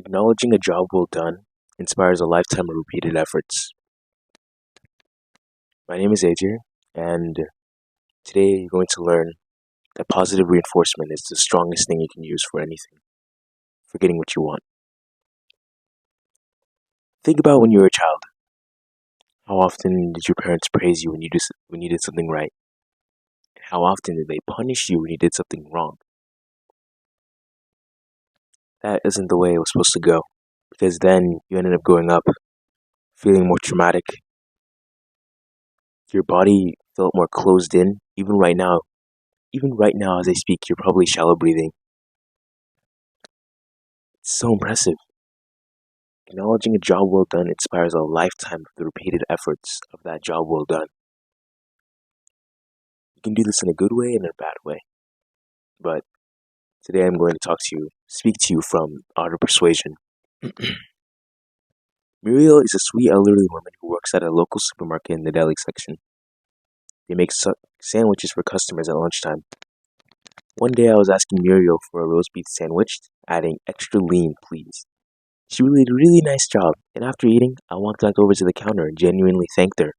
Acknowledging a job well done inspires a lifetime of repeated efforts. My name is AJ, and today you're going to learn that positive reinforcement is the strongest thing you can use for anything, for getting what you want. Think about when you were a child. How often did your parents praise you when you did something right? And how often did they punish you when you did something wrong? That isn't the way it was supposed to go, because then you ended up growing up feeling more traumatic. Your body felt more closed in. Even right now as I speak, you're probably shallow breathing. It's so impressive. Acknowledging a job well done inspires a lifetime of the repeated efforts of that job well done. You can do this in a good way and in a bad way. But today I'm going to speak to you from art of persuasion. Muriel is a sweet elderly woman who works at a local supermarket in the deli section. They make sandwiches for customers at lunchtime. One day I was asking Muriel for a roast beef sandwich, adding extra lean, please. She really did a really nice job, and after eating, I walked back over to the counter and genuinely thanked her.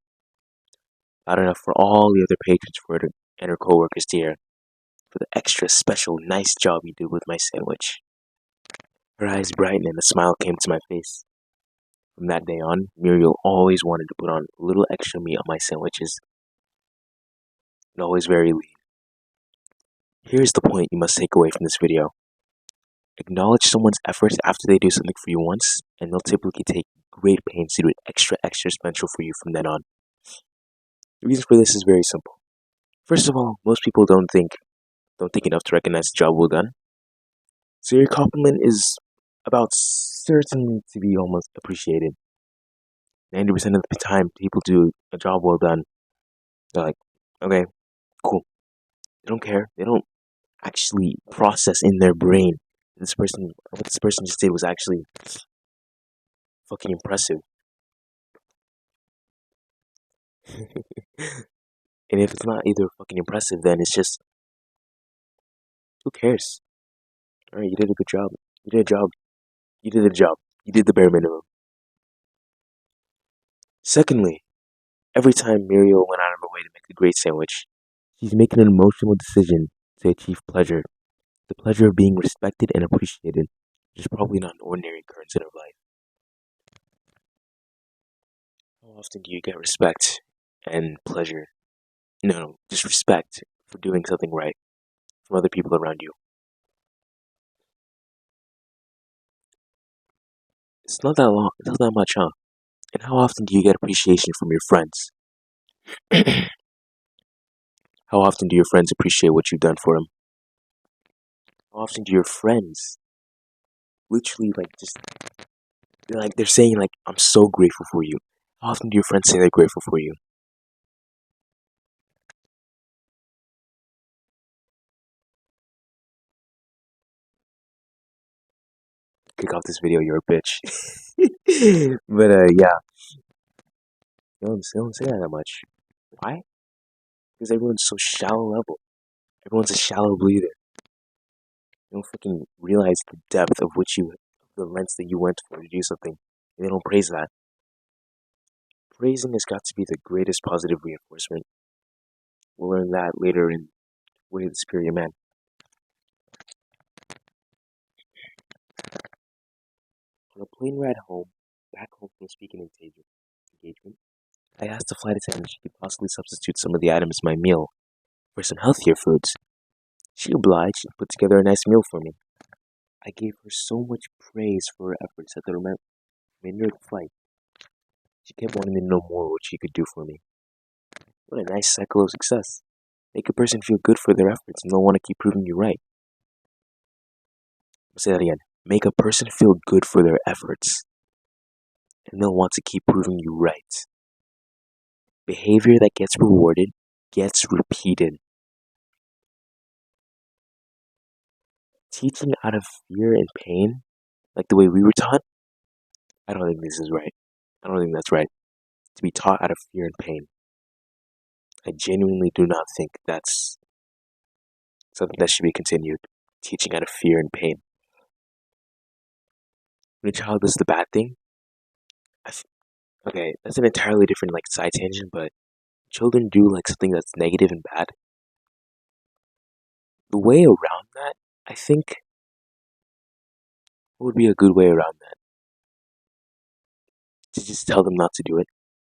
Loud enough for all the other patrons and her coworkers to hear, for the extra special nice job you did with my sandwich. Her eyes brightened and a smile came to my face. From that day on, Muriel always wanted to put on a little extra meat on my sandwiches, and always very lean. Here's the point you must take away from this video. Acknowledge someone's efforts after they do something for you once, and they'll typically take great pains to do it extra special for you from then on. The reason for this is very simple. First of all, most people don't think enough to recognize the job well done. So your compliment is about certain to be almost appreciated. 90% of the time, people do a job well done. They're like, okay, cool. They don't care. They don't actually process in their brain what this person just did was actually fucking impressive. And if it's not either fucking impressive, then it's just, who cares? Alright, you did a good job. You did a job. You did a job. You did the bare minimum. Secondly, every time Muriel went out of her way to make a great sandwich, she's making an emotional decision to achieve pleasure. The pleasure of being respected and appreciated, which is probably not an ordinary occurrence in her life. How often do you get respect and pleasure? No, just respect for doing something right from other people around you. It's not that long. It's not that much, huh? And how often do you get appreciation from your friends? How often do your friends appreciate what you've done for them? How often do your friends literally they're saying I'm so grateful for you? How often do your friends say they're grateful for you? Kick off this video, you're a bitch. But yeah, they don't say that much. Why? Because everyone's so shallow level. Everyone's a shallow breather. They don't freaking realize the depth of the lengths that you went for to do something. And they don't praise that. Praising has got to be the greatest positive reinforcement. We'll learn that later in Way of the Superior Man. On a plane ride back home from a speaking engagement, I asked the flight attendant if she could possibly substitute some of the items in my meal for some healthier foods. She obliged and put together a nice meal for me. I gave her so much praise for her efforts at the remainder of the flight. She kept wanting to know more what she could do for me. What a nice cycle of success. Make a person feel good for their efforts and they'll want to keep proving you right. I'll say that again. Make a person feel good for their efforts and they'll want to keep proving you right. Behavior that gets rewarded gets repeated. Teaching out of fear and pain, like the way we were taught, I don't think this is right. I don't think that's right. To be taught out of fear and pain. I genuinely do not think that's something that should be continued. Teaching out of fear and pain. when a child does the bad thing, okay, that's an entirely different like side tangent, but children do like something that's negative and bad. The way around that, I think, what would be a good way around that? To just tell them not to do it.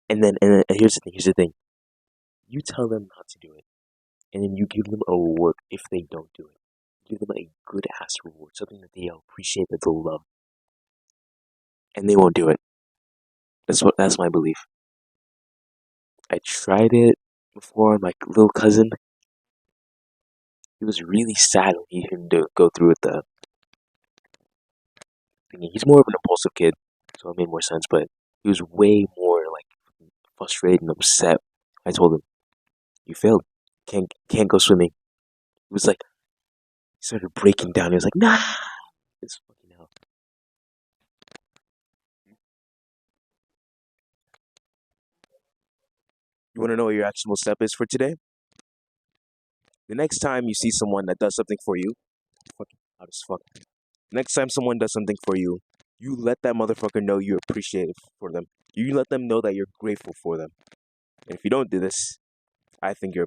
And here's the thing, You tell them not to do it, and then you give them a reward if they don't do it. Give them a good ass reward, something that they appreciate, that they'll love, and they won't do it. That's my belief. I tried it before. My little cousin, he was really sad when he didn't go through with the thingy. He's more of an impulsive kid, so it made more sense. But he was way more like frustrated and upset. I told him, "You failed. Can't go swimming." He was like, he started breaking down. He was like, "Nah, it's fucking hell." You want to know what your actionable step is for today? The next time you see someone that does something for you, fucking out as fuck. Next time someone does something for you, you let that motherfucker know you're appreciative for them. You let them know that you're grateful for them. And if you don't do this, I think you're